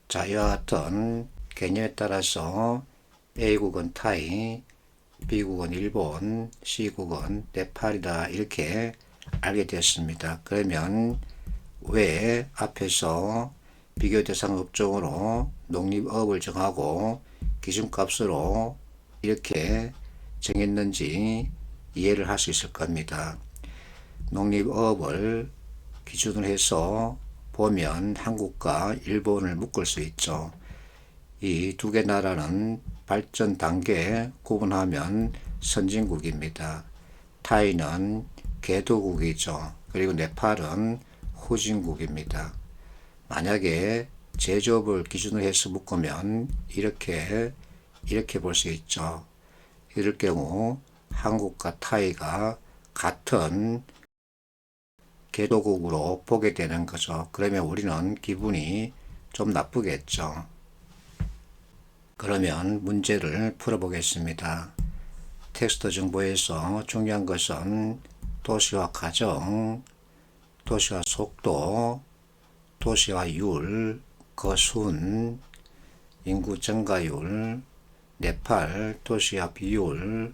자, 이와 같은 개념에 따라서 A국은 타이, B국은 일본, C국은 네팔이다 이렇게 알게 되었습니다. 그러면 왜 앞에서 비교 대상 업종으로 농립업을 정하고 기준값으로 이렇게 정했는지 이해를 할 수 있을 겁니다. 농립업을 기준으로 해서 보면 한국과 일본을 묶을 수 있죠. 이 두 개 나라는 발전 단계 구분하면 선진국입니다. 타이는 개도국이죠. 그리고 네팔은 후진국입니다. 만약에 제조업을 기준으로 해서 묶으면 이렇게 볼 수 있죠. 이럴 경우 한국과 타이가 같은 개도국으로 보게 되는 거죠. 그러면 우리는 기분이 좀 나쁘겠죠. 그러면 문제를 풀어보겠습니다. 텍스트 정보에서 중요한 것은 도시화 과정, 도시화 속도, 도시화 율, 거순, 인구 증가율, 네팔 도시화 비율,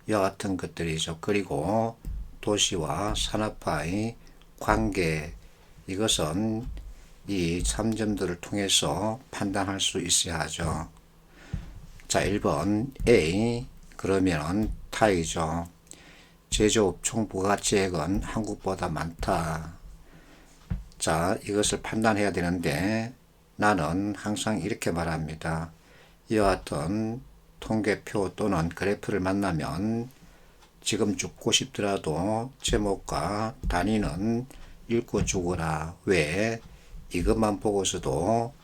이와 같은 것들이죠. 그리고 도시와 산업화의 관계, 이것은 이 3점들을 통해서 판단할 수 있어야 하죠. 자, 1번 A, 그러면 타이죠. 제조업 총 부가가치액은 한국보다 많다. 자, 이것을 판단해야 되는데 나는 항상 이렇게 말합니다. 이와 같은 통계표 또는 그래프를 만나면 지금 죽고 싶더라도 제목과 단위는 읽고 죽어라. 왜? 이것만 보고서도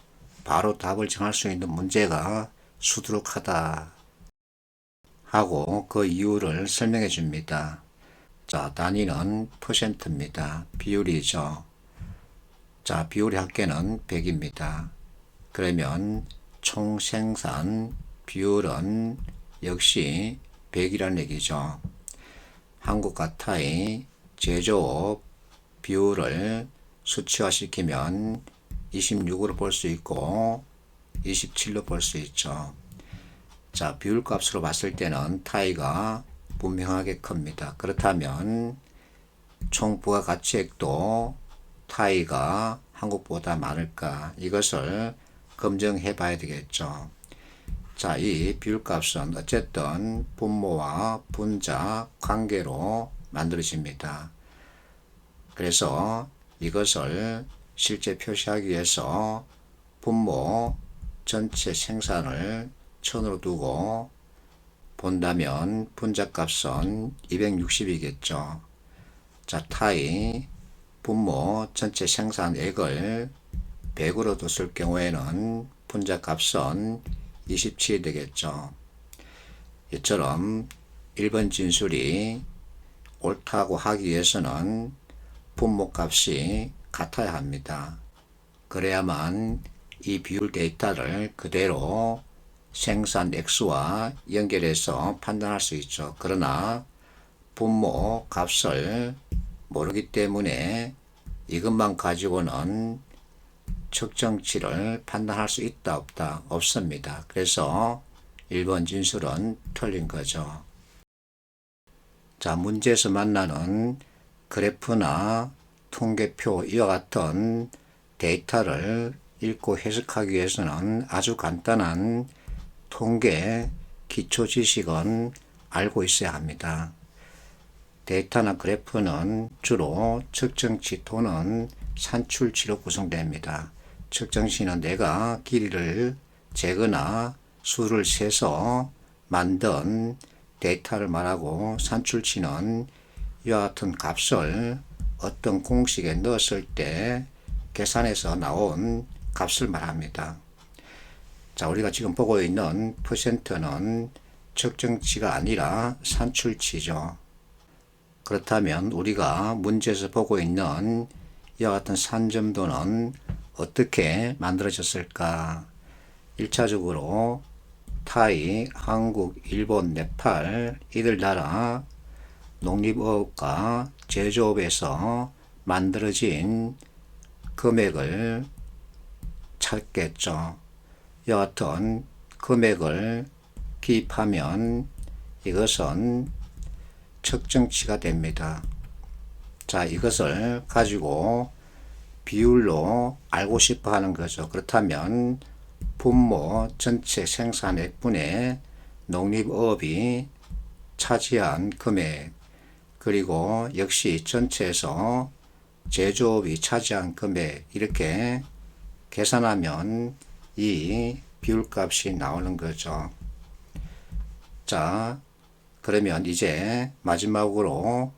바로 답을 정할 수 있는 문제가 수두룩하다 하고 그 이유를 설명해 줍니다. 자, 단위는 퍼센트입니다. 비율이죠. 자, 비율의 합계는 100입니다. 그러면 총 생산 비율은 역시 100이라는 얘기죠. 한국과 타이 제조업 비율을 수치화시키면 26으로 볼 수 있고 27로 볼 수 있죠. 자, 비율값으로 봤을 때는 타이가 분명하게 큽니다. 그렇다면 총 부가가치액도 타이가 한국보다 많을까? 이것을 검증해 봐야 되겠죠. 자, 이 비율값은 어쨌든 분모와 분자 관계로 만들어집니다. 그래서 이것을 실제 표시하기 위해서 분모 전체 생산을 1000으로 두고 본다면 분자값은 260이겠죠. 자, 타이 분모 전체 생산액을 100으로 뒀을 경우에는 분자값은 27이 되겠죠. 이처럼 1번 진술이 옳다고 하기 위해서는 분모값이 같아야 합니다. 그래야만 이 비율 데이터를 그대로 생산 액수와 연결해서 판단할 수 있죠. 그러나 분모 값을 모르기 때문에 이것만 가지고는 측정치를 판단할 수 있다 없다? 없습니다. 그래서 1번 진술은 틀린 거죠. 자, 문제에서 만나는 그래프나 통계표 이와 같은 데이터를 읽고 해석하기 위해서는 아주 간단한 통계 기초 지식은 알고 있어야 합니다. 데이터나 그래프는 주로 측정치 또는 산출치로 구성됩니다. 측정치는 내가 길이를 재거나 수를 세서 만든 데이터를 말하고, 산출치는 이와 같은 값을 어떤 공식에 넣었을 때 계산해서 나온 값을 말합니다. 자, 우리가 지금 보고 있는 퍼센트는 측정치가 아니라 산출치죠. 그렇다면 우리가 문제에서 보고 있는 이와 같은 산점도는 어떻게 만들어졌을까? 1차적으로 타이, 한국, 일본, 네팔 이들 나라 농립업과 제조업에서 만들어진 금액을 찾겠죠. 이와 같은 금액을 기입하면 이것은 측정치가 됩니다. 자, 이것을 가지고 비율로 알고 싶어 하는 거죠. 그렇다면 분모 전체 생산액분의 농립업이 차지한 금액, 그리고 역시 전체에서 제조업이 차지한 금액, 이렇게 계산하면 이 비율값이 나오는 거죠. 자, 그러면 이제 마지막으로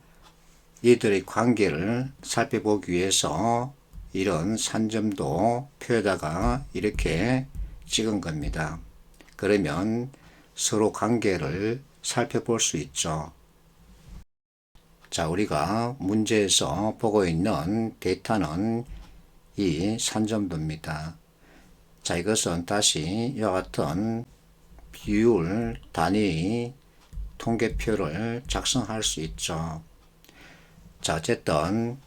이들의 관계를 살펴보기 위해서 이런 산점도 표에다가 이렇게 찍은 겁니다. 그러면 서로 관계를 살펴볼 수 있죠. 자, 우리가 문제에서 보고 있는 데이터는 이 산점도입니다. 자, 이것은 다시 이와 같은 비율 단위 통계표를 작성할 수 있죠. 자, 어쨌든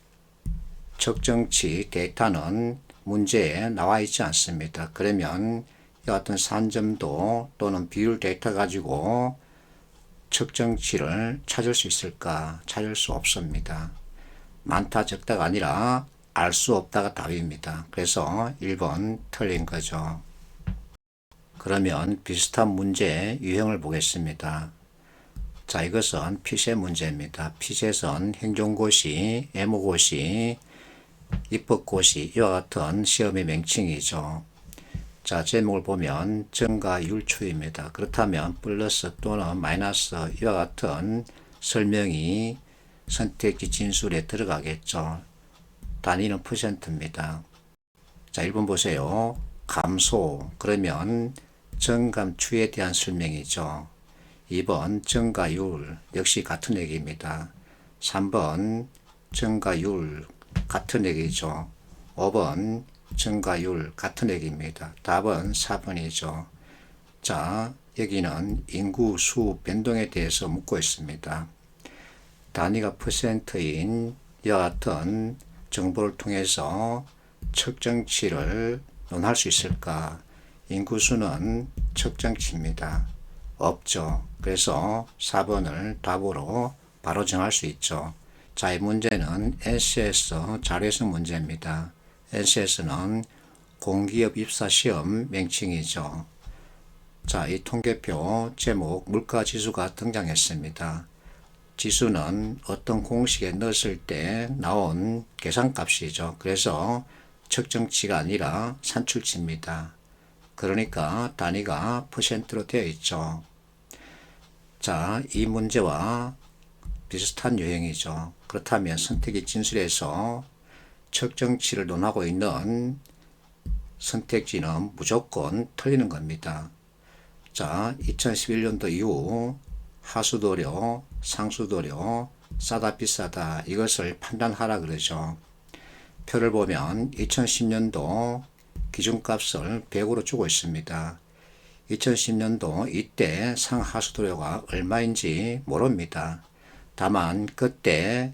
측정치 데이터는 문제에 나와 있지 않습니다. 그러면 이와 같은 산점도 또는 비율 데이터 가지고 측정치를 찾을 수 있을까? 찾을 수 없습니다. 많다 적다가 아니라 알 수 없다가 답입니다. 그래서 1번 틀린 거죠. 그러면 비슷한 문제 유형을 보겠습니다. 자, 이것은 피셋 문제입니다. 피셋은 행정고시, 애모고시, 입법고시 이와 같은 시험의 명칭이죠. 자, 제목을 보면 증가율추입니다. 그렇다면 플러스 또는 마이너스 이와 같은 설명이 선택지 진술에 들어가겠죠. 단위는 %입니다. 자, 1번 보세요. 감소, 그러면 증감추에 대한 설명이죠. 2번 증가율, 역시 같은 얘기입니다. 3번 증가율, 같은 얘기죠. 5번 증가율, 같은 얘기입니다. 답은 4번이죠. 자, 여기는 인구 수 변동에 대해서 묻고 있습니다. 단위가 %인 이와 같은 정보를 통해서 측정치를 논할 수 있을까? 인구수는 측정치입니다. 없죠. 그래서 4번을 답으로 바로 정할 수 있죠. 자, 이 문제는 NCS 자료에서 문제입니다. NCS는 공기업 입사시험 명칭이죠. 자, 이 통계표 제목 물가지수가 등장했습니다. 지수는 어떤 공식에 넣었을 때 나온 계산값이죠. 그래서 측정치가 아니라 산출치입니다. 그러니까 단위가 %로 되어 있죠. 자, 이 문제와 비슷한 유형이죠. 그렇다면 선택의 진술에서 측정치를 논하고 있는 선택지는 무조건 틀리는 겁니다. 자, 2011년도 이후 하수도료, 상수도료, 싸다 비싸다 이것을 판단하라 그러죠. 표를 보면 2010년도 기준값을 100으로 주고 있습니다. 2010년도 이때 상하수도료가 얼마인지 모릅니다. 다만 그때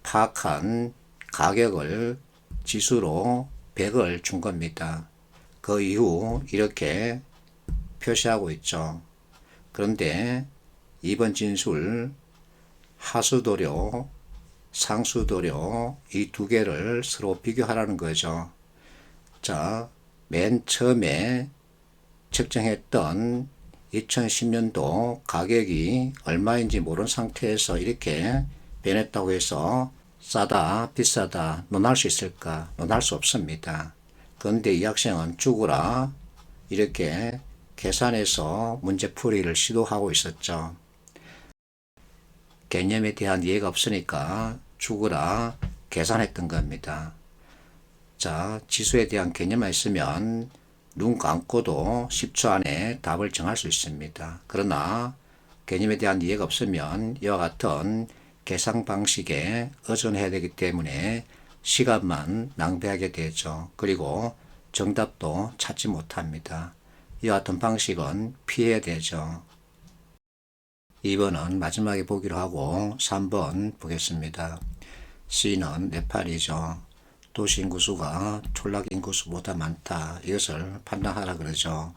파악한 가격을 지수로 100을 준 겁니다. 그 이후 이렇게 표시하고 있죠. 그런데 2번 진술 하수도료, 상수도료 이 두 개를 서로 비교하라는 거죠. 자, 맨 처음에 측정했던 2010년도 가격이 얼마인지 모르는 상태에서 이렇게 변했다고 해서 싸다, 비싸다 논할 수 있을까? 논할 수 없습니다. 그런데 이 학생은 죽으라 이렇게 계산해서 문제풀이를 시도하고 있었죠. 개념에 대한 이해가 없으니까 죽으라 계산했던 겁니다. 자, 지수에 대한 개념만 있으면 눈 감고도 10초 안에 답을 정할 수 있습니다. 그러나 개념에 대한 이해가 없으면 이와 같은 계산 방식에 의존해야 되기 때문에 시간만 낭비하게 되죠. 그리고 정답도 찾지 못합니다. 이와 같은 방식은 피해야 되죠. 2번은 마지막에 보기로 하고 3번 보겠습니다. C는 네팔이죠. 도시 인구수가 촌락 인구수보다 많다. 이것을 판단하라 그러죠.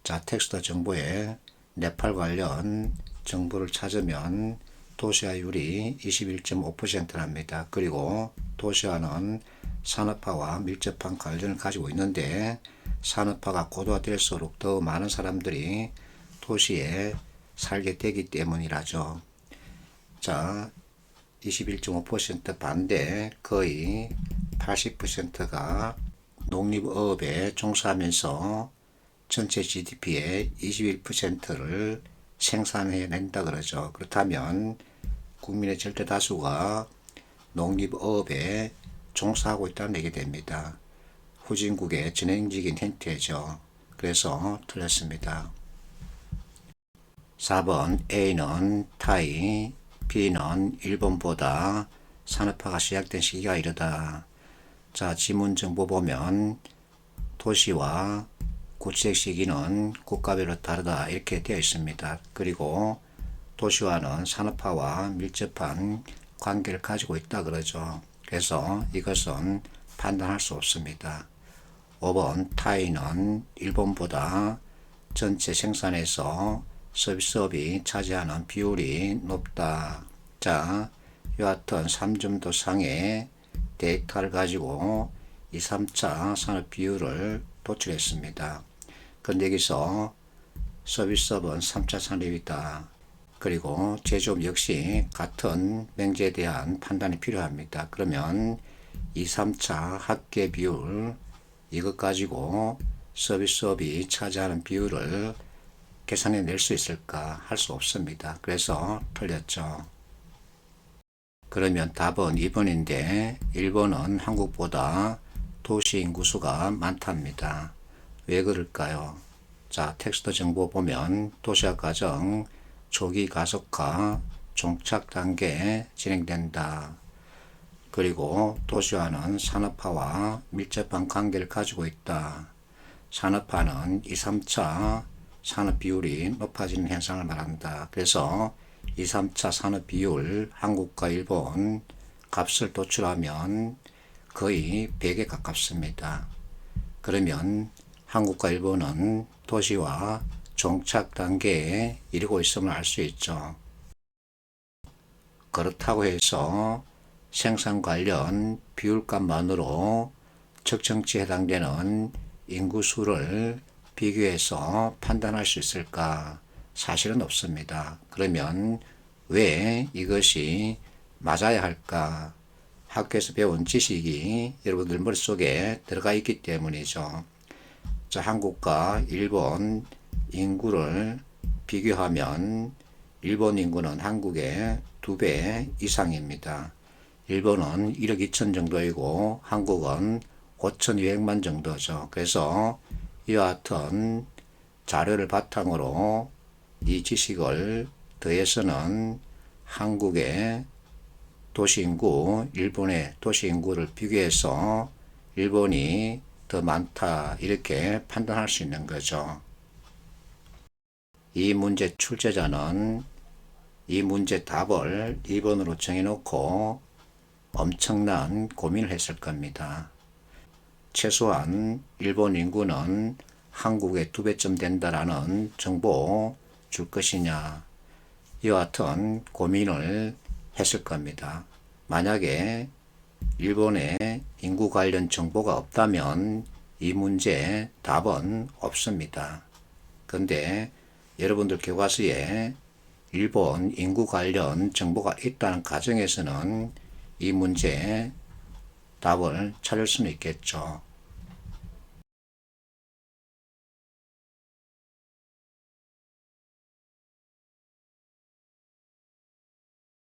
자, 텍스트 정보에 네팔 관련 정보를 찾으면 도시화율이 21.5%랍니다. 그리고 도시화는 산업화와 밀접한 관련을 가지고 있는데 산업화가 고도화될수록 더 많은 사람들이 도시에 살게 되기 때문이라죠. 자, 21.5% 반대 거의 80%가 농립어업에 종사하면서 전체 GDP의 21%를 생산해낸다 그러죠. 그렇다면 국민의 절대 다수가 농립어업에 종사하고 있다는 얘기 됩니다. 후진국의 진행적인 형태죠. 그래서 틀렸습니다. 4번 A는 타이, B는 일본보다 산업화가 시작된 시기가 이르다. 자, 지문 정보 보면 도시와 구체적 시기는 국가별로 다르다 이렇게 되어 있습니다. 그리고 도시화는 산업화와 밀접한 관계를 가지고 있다 그러죠. 그래서 이것은 판단할 수 없습니다. 5번 타이는 일본보다 전체 생산에서 서비스업이 차지하는 비율이 높다. 자, 이와 같은 3점도 상의 데이터를 가지고 2, 3차 산업 비율을 도출했습니다. 그런데 여기서 서비스업은 3차 산업이다. 그리고 제조업 역시 같은 명제에 대한 판단이 필요합니다. 그러면 2, 3차 합계 비율 이것 가지고 서비스업이 차지하는 비율을 계산해 낼 수 있을까? 할 수 없습니다. 그래서 틀렸죠. 그러면 답은 2번인데 1번은 한국보다 도시 인구수가 많답니다. 왜 그럴까요? 자, 텍스트 정보 보면 도시화 과정 초기 가속화 종착 단계에 진행된다. 그리고 도시화는 산업화와 밀접한 관계를 가지고 있다. 산업화는 2, 3차 산업 비율이 높아지는 현상을 말한다. 그래서 2, 3차 산업 비율 한국과 일본 값을 도출하면 거의 100에 가깝습니다. 그러면 한국과 일본은 도시화 종착 단계에 이르고 있음을 알 수 있죠. 그렇다고 해서 생산 관련 비율값만으로 측정치에 해당되는 인구수를 비교해서 판단할 수 있을까? 사실은 없습니다. 그러면 왜 이것이 맞아야 할까? 학교에서 배운 지식이 여러분들 머릿속에 들어가 있기 때문이죠. 자, 한국과 일본 인구를 비교하면 일본 인구는 한국의 2배 이상입니다. 일본은 1억 2천 정도이고 한국은 5,200만 정도죠. 그래서 이와 같은 자료를 바탕으로 이 지식을 더해서는 한국의 도시인구, 일본의 도시인구를 비교해서 일본이 더 많다 이렇게 판단할 수 있는 거죠. 이 문제 출제자는 이 문제 답을 2번으로 정해놓고 엄청난 고민을 했을 겁니다. 최소한 일본 인구는 한국의 2배쯤 된다라는 정보 줄 것이냐 이와 같은 고민을 했을 겁니다. 만약에 일본의 인구 관련 정보가 없다면 이 문제 답은 없습니다. 그런데 여러분들 교과서에 일본 인구 관련 정보가 있다는 가정에서는 이 문제 답을 찾을 수는 있겠죠.